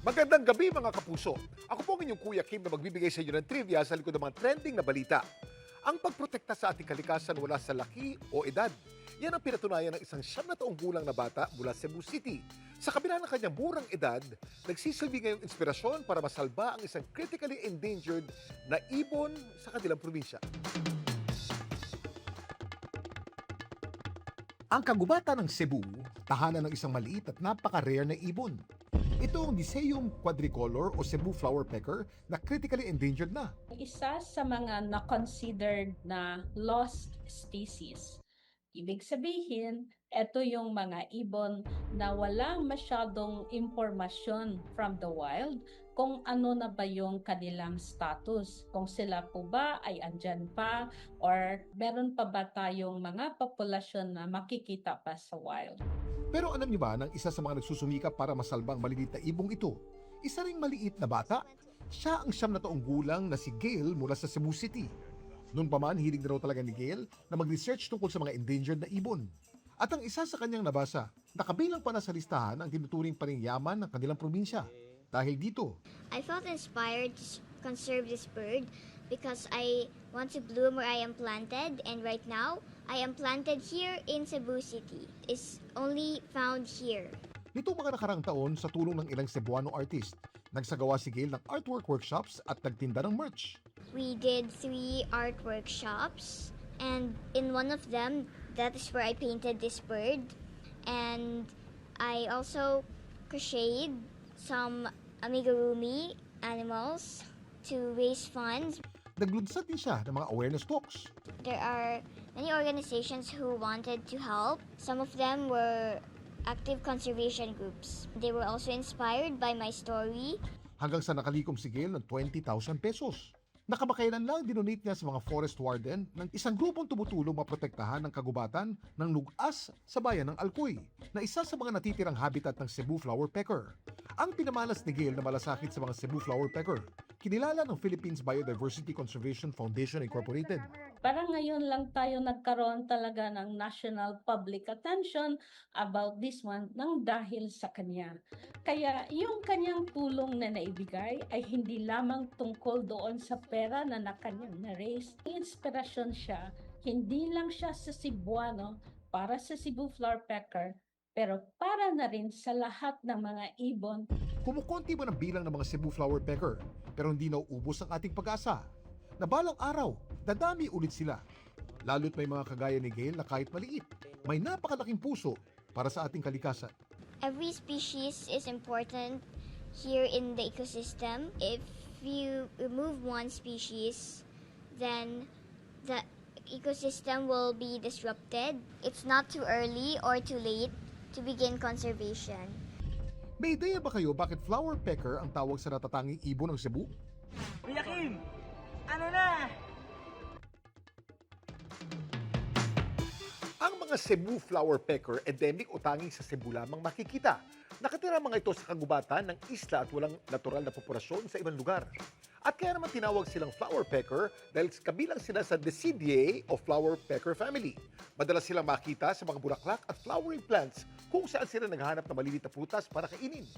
Magandang gabi mga kapuso. Ako po ang inyong Kuya Kim na magbibigay sa inyo ng trivia sa likod ng mga trending na balita. Ang pagprotekta sa ating kalikasan wala sa laki o edad. Yan ang pinatunayan ng isang 9 taong gulang na bata mula Cebu City. Sa kabila ng kanyang murang edad, nagsisilbi ngayong inspirasyon para masalba ang isang critically endangered na ibon sa kanilang probinsya. Ang kagubatan ng Cebu, tahanan ng isang maliit at napaka-rare na ibon. Ito ang Diseum quadricolor o Cebu flower pecker na critically endangered na. Isa sa mga na-considered na lost species. Ibig sabihin, ito yung mga ibon na walang masyadong impormasyon from the wild kung ano na ba yung kanilang status. Kung sila po ba ay andyan pa or meron pa ba tayong mga populasyon na makikita pa sa wild. Pero alam niyo ba ng isa sa mga nagsusumikap para masalbang maliliit na ibong ito? Isa ring maliit na bata. Siya ang 9 taong gulang na si Gail mula sa Cebu City. Noon pa man, hilig na raw talaga ni Gail na mag-research tungkol sa mga endangered na ibon. At ang isa sa kanyang nabasa, nakabilang pa na sa listahan ang tinuturing pa ring yaman ng kanilang probinsya. Dahil dito, I felt inspired to conserve this bird because I want to bloom where I am planted, and right now I am planted here in Cebu City. It's only found here. nitong mga nakarang taon sa tulong ng ilang Cebuano artist, nagsagawa si Gail ng artwork workshops at nagtinda ng merch. We did 3 art workshops, and in one of them, that is where I painted this bird. And I also crocheted some amigurumi animals to raise funds. Naglunsad din siya ng mga awareness talks. There are many organizations who wanted to help. Some of them were active conservation groups. They were also inspired by my story. Hanggang sa nakalikom si Gail ng 20,000 pesos. Nakamakailan lang dinonate niya sa mga forest warden ng isang grupong tumutulong maprotektahan ng kagubatan ng lugas sa bayan ng Alcoy, na isa sa mga natitirang habitat ng Cebu flower pecker. Ang pinamalas ni Gail na malasakit sa mga Cebu flower pecker, kinilala ng Philippines Biodiversity Conservation Foundation Incorporated. Parang ngayon lang tayo nagkaroon talaga ng national public attention about this one nang dahil sa kanya. Kaya yung kanyang tulong na naibigay ay hindi lamang tungkol doon sa pera na nakanyang na-raise. Inspirasyon siya, hindi lang siya sa Cebuano para sa Cebu flower pecker, pero para na rin sa lahat ng mga ibon. Kumukonti man ang bilang ng mga Cebu flower pecker, pero hindi nauubos ang ating pag-asa. Na balang araw, dadami ulit sila. Lalo't may mga kagaya ni Gail na kahit maliit, may napakalaking puso para sa ating kalikasan. Every species is important here in the ecosystem. If you remove one species, then the ecosystem will be disrupted. It's not too early or too late to begin conservation. May ideya ba kayo bakit flower pecker ang tawag sa natatanging ibon ng Cebu? Kuya Kim, ano na? Ang mga Cebu flower pecker endemic o tanging sa Cebu lamang makikita. Nakatira mga ito sa kagubatan ng isla at walang natural na populasyon sa ibang lugar. At kaya naman tinawag silang flower pecker dahil kabilang sila sa Decidiae o flower pecker family. Madalas silang makita sa mga bulaklak at flowering plants kung saan sila naghahanap ng maliliit na prutas para kainin.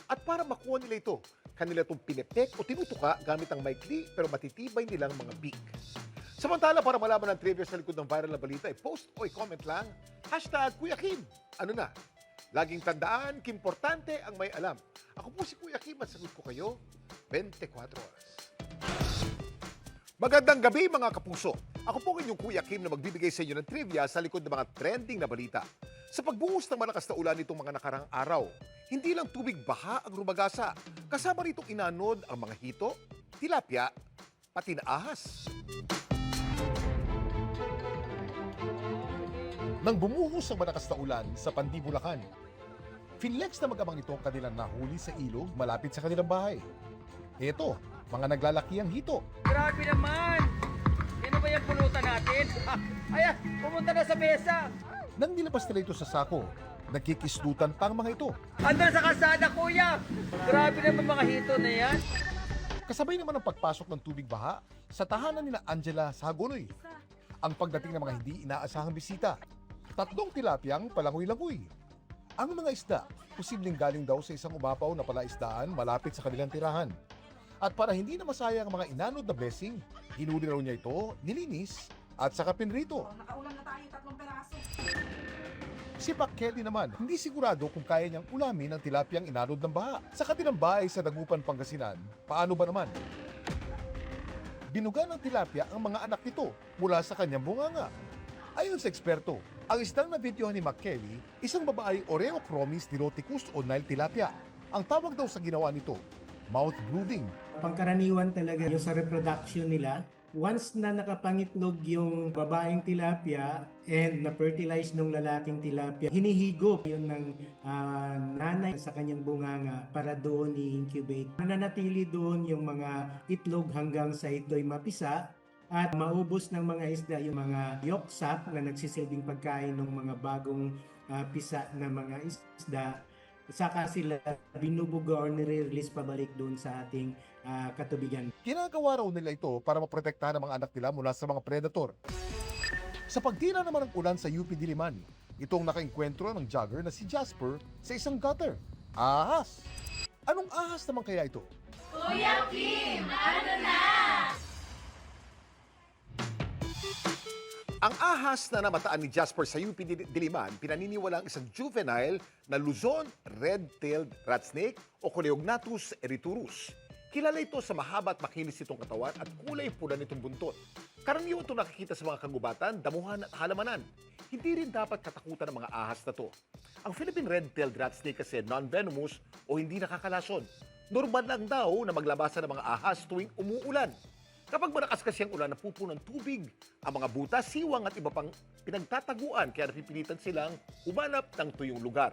At para makuha nila ito, kanila itong pinepek o tinutuka gamit ang maikli pero matitibay nilang mga beak. Samantala, para malaman ang trivia sa likod ng viral na balita, post o i-comment lang, #Kuya Kim. Ano na? Laging tandaan, kimportante ang may alam. Ako po si Kuya Kim at sagot ko kayo 24 oras. Magandang gabi mga kapuso. Ako po ang inyong Kuya Kim na magbibigay sa inyo ng trivia sa likod ng mga trending na balita. Sa pagbuhos ng malakas na ulan nitong mga nakarang araw, hindi lang tubig baha ang rumagasa. Kasama rito inanod ang mga hito, tilapia, pati na ahas. Nang bumuhos ang malakas na ulan sa Pandi, Bulacan, finlex na mag-amang ito ang kanilang nahuli sa ilog malapit sa kanilang bahay. Ito, mga naglalaki ang hito. Grabe naman! Ano ba yung pulutan natin? Ayan, pumunta na sa mesa! Nang nilabas nila ito sa sako, nagkikisdutan pa ang mga ito. Andun sa kalsada, kuya! Grabe naman mga hito na yan! Kasabay naman ang pagpasok ng tubig baha sa tahanan nila Angela sa Hagonoy. Ang pagdating ng mga hindi inaasahang bisita, 3 tilapyang palangoy-langoy. Ang mga isda, posibleng galing daw sa isang umapaw na palaisdaan malapit sa kanilang tirahan. At para hindi na masayang ang mga inanod na blessing, hinuli raw niya ito, nilinis, at saka pinrito. Nakaulam na tayo 3 peraso. Si Mac Kelly naman, hindi sigurado kung kaya niyang ulamin ang tilapiyang inanod ng baha. Sa kanilang bahay sa Dagupan, Pangasinan, paano ba naman? Binuga ng tilapia ang mga anak nito mula sa kanyang bunganga. Ayon sa eksperto, ang isdang na videohan ni Mac Kelly, isang babae Oreochromis niloticus o Nile tilapia. Ang tawag daw sa ginawa nito, mouth brooding. Pangkaraniwan talaga yung sa reproduction nila. Once na nakapangitlog yung babaeng tilapia and na-fertilize ng lalaking tilapia, hinihigop yun ng nanay sa kanyang bunganga para doon i-incubate. Nananatili doon yung mga itlog hanggang sa ito'y mapisa at maubos ng mga isda yung mga yolk sac na nagsisilbing pagkain ng mga bagong pisa na mga isda. Saka sila binubuga or nire-release pabalik doon sa ating katubigan. Ginagawa raw nila ito para maprotektahan ang mga anak nila mula sa mga predator. Sa pagtira naman ng ulan sa UP Diliman, itong nakainkwentro ng jogger na si Jasper sa isang gutter. Ahas! Anong ahas naman kaya ito? Ang ahas na namataan ni Jasper sa UP Diliman, pinaniniwalang isang juvenile na Luzon red-tailed rat snake o Coleognathus eriturus. Kilala ito sa mahaba at makinis itong katawan at kulay pula nitong buntot. Karaniwan ito nakikita sa mga kagubatan, damuhan at halamanan. Hindi rin dapat katakutan ng mga ahas na to. Ang Philippine red-tailed rat snake kasi non-venomous o hindi nakakalason. Normal lang daw na maglabasan ng mga ahas tuwing umuulan. Kapag malakas kasi ang ulan, napupuno ng tubig, ang mga butas, siwang at iba pang pinagtataguan kaya napipilitan silang humanap ng tuyong lugar.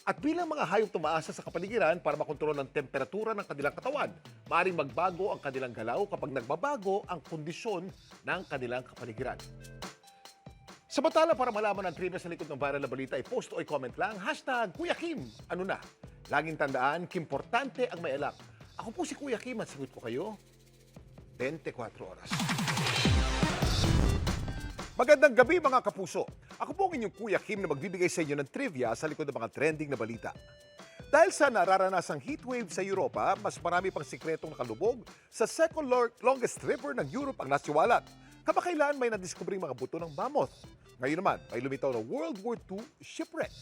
At bilang mga hayop tumaasa sa kapaligiran para makontrol ang temperatura ng kanilang katawan, maaaring magbago ang kanilang galaw kapag nagbabago ang kondisyon ng kanilang kapaligiran. Samantala, para malaman ang trivia sa likod ng viral na balita, i-post o i-comment lang, #Kuya Kim. Ano na? Laging tandaan, kimportante ang may alak. Ako po si Kuya Kim at sagot ko kayo, 24 oras. Magandang gabi mga kapuso. Ako po ang inyong Kuya Kim na magbibigay sa inyo ng trivia sa likod ng mga trending na balita. Dahil sa nararanasang heatwave sa Europa, mas marami pang sikretong nakalubog sa second longest river ng Europe ang nasiwalat. Kamakailan may nadiskubring mga buto ng mammoth. Ngayon naman, may lumitaw na World War II shipwreck.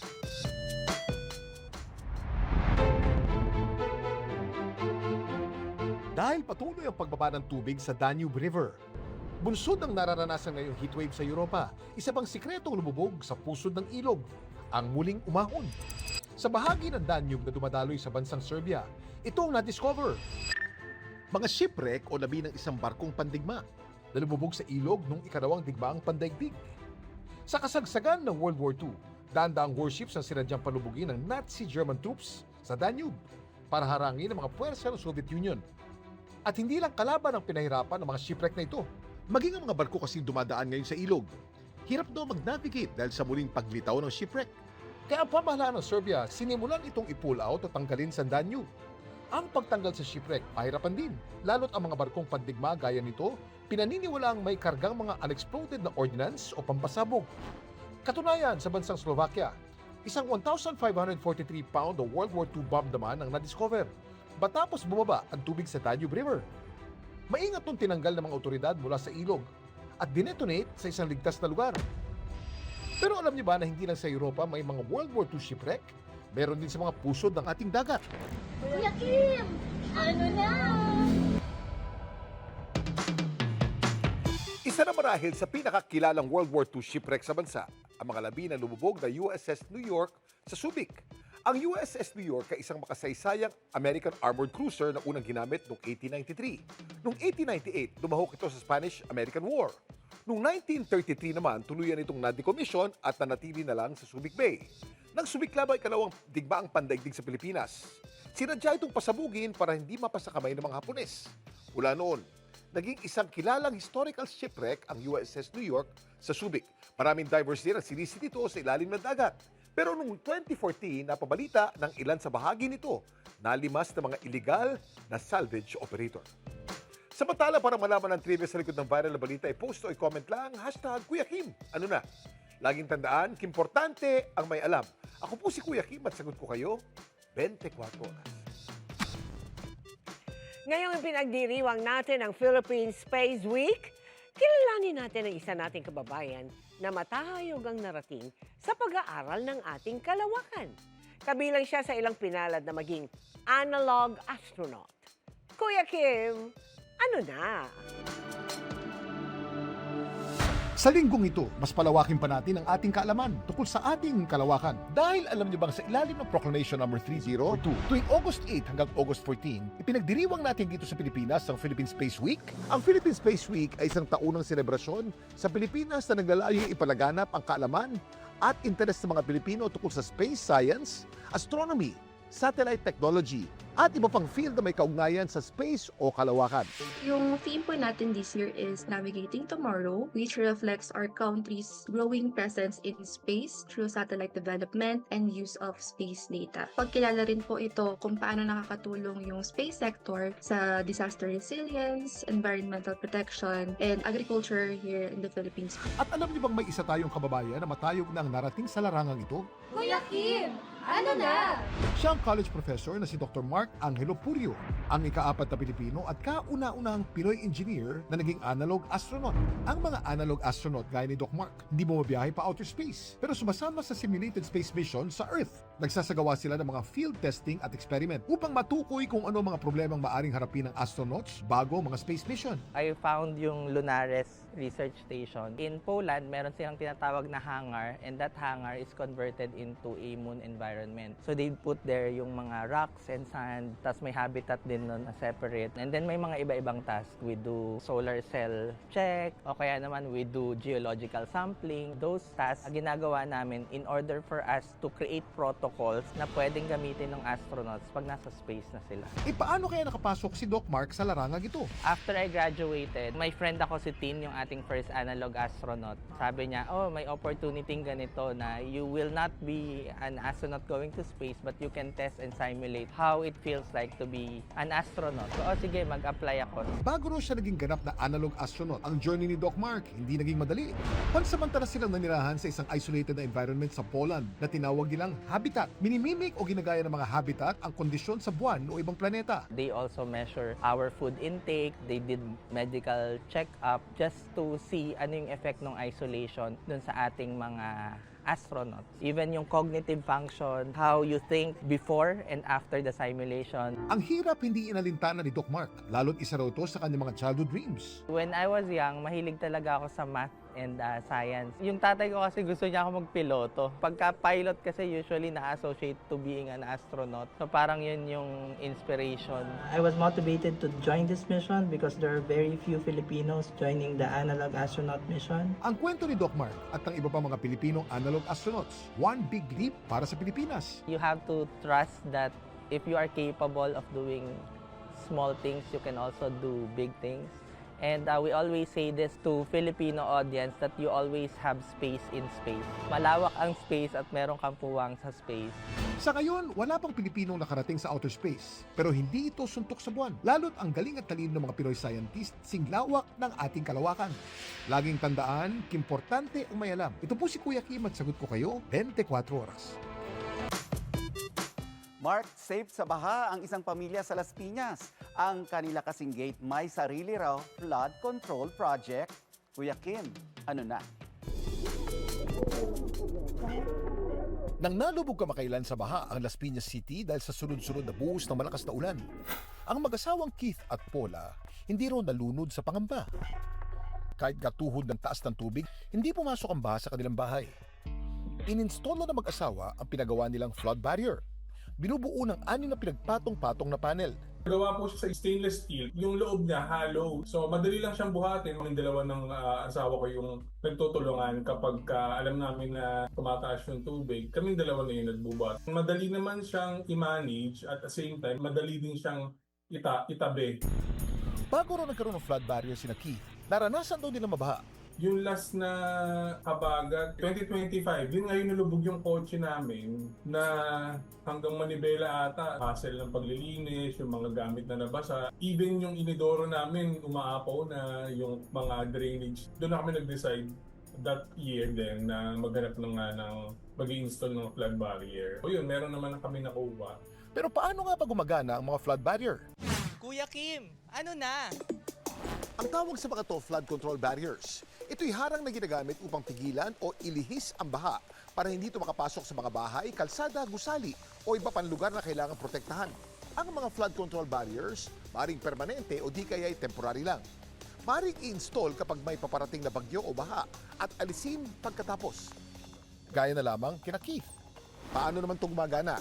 Dahil patuloy ang pagbaba ng tubig sa Danube River. Bunsod ng nararanasan ngayong heatwave sa Europa, isa pang sikretong lumubog sa pusod ng ilog, ang muling umahon. Sa bahagi ng Danube na dumadaloy sa bansang Serbia, ito ang na-discover. Mga shipwreck o labi ng isang barkong pandigma. Na lumubog sa ilog nung ikalawang digmaang pandaigdig. Sa kasagsagan ng World War II, daang warships ang sinadyang palubugin ng Nazi German troops sa Danube para harangin ang mga puwersa ng Soviet Union. At hindi lang kalaban ang pinahirapan ng mga shipwreck na ito. Maging ang mga barko kasi dumadaan ngayon sa ilog. Hirap daw mag-navigate dahil sa muling paglitaw ng shipwreck. Kaya ang pamahalaan ng Serbia, sinimulan itong i-pull out o tanggalin sa Danube. Ang pagtanggal sa shipwreck, pahirapan din. Lalo't ang mga barkong pandigma gaya nito, pinaniniwalaang may kargang mga unexploded na ordnance o pampasabog. Katunayan, sa bansang Slovakia, isang 1,543-pound o World War II bomb naman ang na-discover. Matapos bumaba ang tubig sa Danube River. Maingat nung tinanggal ng mga otoridad mula sa ilog at dinetonate sa isang ligtas na lugar. Pero alam niyo ba na hindi lang sa Europa may mga World War II shipwreck? Meron din sa mga pusod ng ating dagat. Kuya Kim, ano na? Isa na marahil sa pinakakilalang World War II shipwreck sa bansa, ang mga labi na lumubog na USS New York sa Subic. Ang USS New York ay isang makasaysayang American armored cruiser na unang ginamit noong 1893. Noong 1898, lumahok ito sa Spanish-American War. Noong 1933 naman, tuluyan itong na-decommission at nanatili na lang sa Subic Bay. Nagsubiklab ay ikalawang digmaang pandaigdig sa Pilipinas. Sinadya itong pasabugin para hindi mapasakamay ng mga Hapones. Mula noon, naging isang kilalang historical shipwreck ang USS New York sa Subic. Maraming divers din ang sinisid ito sa ilalim ng dagat. Pero noong 2014, napabalita ng ilan sa bahagi nito na limas ng mga illegal na salvage operator. Samantala, para malaman ang trivia sa likod ng viral na balita, i-post o i-comment lang, #Kuya Kim. Ano na? Laging tandaan, importante ang may alam. Ako po si Kuya Kim at sagot ko kayo 24 oras. Ngayong pinagdiriwang natin ang Philippine Space Week, kilalanin natin ang isa nating kababayan na matahayog ang narating sa pag-aaral ng ating kalawakan. Kabilang siya sa ilang pinalad na maging analog astronaut. Kuya Kim, ano na? Sa linggong ito, mas palawakin pa natin ang ating kaalaman tungkol sa ating kalawakan. Dahil alam niyo bang sa ilalim ng Proclamation No. 302, tuwing August 8 hanggang August 14, ipinagdiriwang natin dito sa Pilipinas ang Philippine Space Week. Ang Philippine Space Week ay isang taunang selebrasyon sa Pilipinas na naglalayong ipalaganap ang kaalaman at interes ng mga Pilipino tungkol sa space science, astronomy, satellite technology, at iba pang field na may kaugnayan sa space o kalawakan. Yung theme po natin this year is Navigating Tomorrow, which reflects our country's growing presence in space through satellite development and use of space data. Pagkilala rin po ito kung paano nakakatulong yung space sector sa disaster resilience, environmental protection, and agriculture here in the Philippines. At alam niyo bang may isa tayong kababayan na matayog na ang narating sa larangang ito? Kuya Kim, ano na? Siya ang college professor na si Dr. Mark Angelo Purio, ang ika-4 na Pilipino at kauna-unahang Pinoy engineer na naging analog astronaut. Ang mga analog astronaut gaya ni Doc Mark, hindi bumabiyahe pa outer space, pero sumasama sa simulated space mission sa Earth. Nagsasagawa sila ng mga field testing at experiment upang matukoy kung ano mga problemang maaring harapin ng astronauts bago mga space mission. I found yung Lunares Research Station. In Poland, meron silang tinatawag na hangar, and that hangar is converted into a moon environment. So they put there yung mga rocks and sand, tas may habitat din nun na separate. And then may mga iba-ibang task. We do solar cell check, o kaya naman we do geological sampling. Those tasks ginagawa namin in order for us to create protocols na pwedeng gamitin ng astronauts pag nasa space na sila. E paano kaya nakapasok si Doc Mark sa larangang ito? After I graduated, my friend ako si Tin, yung ating first analog astronaut. Sabi niya, oh, may opportunity ganito na you will not be an astronaut going to space, but you can test and simulate how it feels like to be an astronaut. So, oh, sige, mag-apply ako. Bago raw siya naging ganap na analog astronaut, ang journey ni Doc Mark hindi naging madali. Pansamantala silang nanirahan sa isang isolated na environment sa Poland na tinawag nilang habitat. Minimimik o ginagaya ng mga habitat ang kondisyon sa buwan o ibang planeta. They also measure our food intake. They did medical check-up just to see ano yung effect ng isolation dun sa ating mga astronauts. Even yung cognitive function, how you think before and after the simulation. Ang hirap hindi inalintana ni Doc Mark, lalo't isa raw ito sa kanyang mga childhood dreams. When I was young, mahilig talaga ako sa math and science. Yung tatay ko kasi gusto niya ako magpiloto. Pagka pilot kasi usually na-associate to being an astronaut. So parang yun yung inspiration. I was motivated to join this mission because there are very few Filipinos joining the analog astronaut mission. Ang kwento ni Doc Mark at ng iba pa mga Pilipinong analog astronauts, one big leap para sa Pilipinas. You have to trust that if you are capable of doing small things, you can also do big things. And we always say this to Filipino audience that you always have space in space. Malawak ang space at meron kang puwang sa space. Sa ngayon, wala pang Pilipinong nakarating sa outer space. Pero hindi ito suntok sa buwan. Lalo't ang galing at talino ng mga Pinoy scientists singlawak ng ating kalawakan. Laging tandaan, importante ang may alam. Ito po si Kuya Kim at sagot ko kayo 24 oras. Mark, safe sa baha ang isang pamilya sa Las Piñas. Ang kanila kasing gate may sarili raw flood control project. Kuya Kim, ano na? Nang nalubog kamakailan sa baha ang Las Piñas City dahil sa sunod-sunod na buhos ng malakas na ulan, ang mag-asawang Keith at Paula hindi raw nalunod sa pangamba. Kahit gatuhod ng taas ng tubig, hindi pumasok ang baha sa kanilang bahay. Ininstall na ng mag-asawa ang pinagawa nilang flood barrier. Binubuo ng 6 na pinagpatong-patong na panel. Gawa po siya sa stainless steel. Yung loob niya hollow. So madali lang siyang buhatin. Yung dalawa ng asawa ko yung nagtutulungan kapag alam namin na tumataas yung tubig. Kaming dalawa na yung nagbubuhat. Madali naman siyang i-manage at the same time madali din siyang itabi. Bago raw nagkaroon ng flood barrier sina Keith, naranasan daw nila mabaha. Yung last na habagat, 2025, yun ngayon nalubog yung kotse namin na hanggang manibela ata, hassle ng paglilinis, yung mga gamit na nabasa. Even yung inidoro namin, umaapaw na yung mga drainage. Doon na kami nag-decide that year din na maghanap ng mag-i-install ng flood barrier. O yun, meron naman na kami nakuha. Pero paano nga ba gumagana ang mga flood barrier? Kuya Kim, ano na? Ang tawag sa mga to flood control barriers. Ito'y harang na ginagamit upang pigilan o ilihis ang baha para hindi ito makapasok sa mga bahay, kalsada, gusali o iba pang lugar na kailangan protektahan. Ang mga flood control barriers, maring permanente o di kaya'y temporary lang. Maring i-install kapag may paparating na bagyo o baha at alisin pagkatapos. Gaya na lamang kina Keith. Paano naman itong gumagana?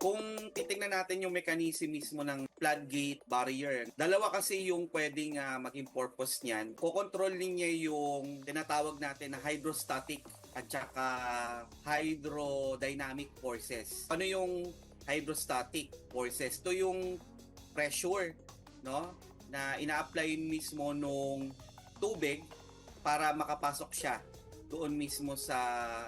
Kung titingnan natin yung mechanism mismo ng floodgate barrier, dalawa kasi yung pwedeng maging purpose niyan. Kokontrolin niya yung tinatawag natin na hydrostatic at saka hydrodynamic forces. Ano yung hydrostatic forces? Ito yung pressure, no, na ina-apply mismo nung tubig para makapasok siya doon mismo sa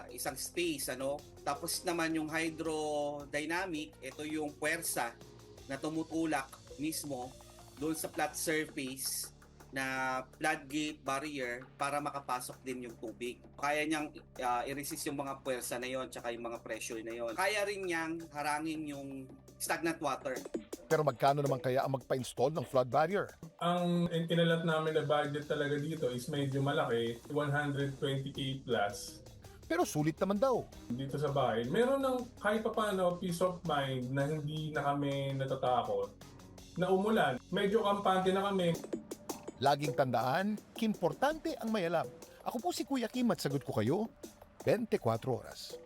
isang space, ano. Tapos naman yung hydrodynamic, ito yung puwersa na tumutulak mismo doon sa flat surface na floodgate barrier para makapasok din yung tubig. Kaya niyang i-resist yung mga puwersa na yon tsaka yung mga pressure na yon. Kaya rin niyang harangin yung stagnant water. Pero magkano naman kaya ang magpa-install ng flood barrier? Ang kinalat namin na budget talaga dito is medyo malaki, 120K plus. Pero sulit naman daw. Dito sa bahay, meron ng kahit pa paano peace of mind na hindi na kami natatakot na umulan. Medyo kampante na kami. Laging tandaan, importante ang may alam. Ako po si Kuya Kim at sagot ko kayo 24 oras.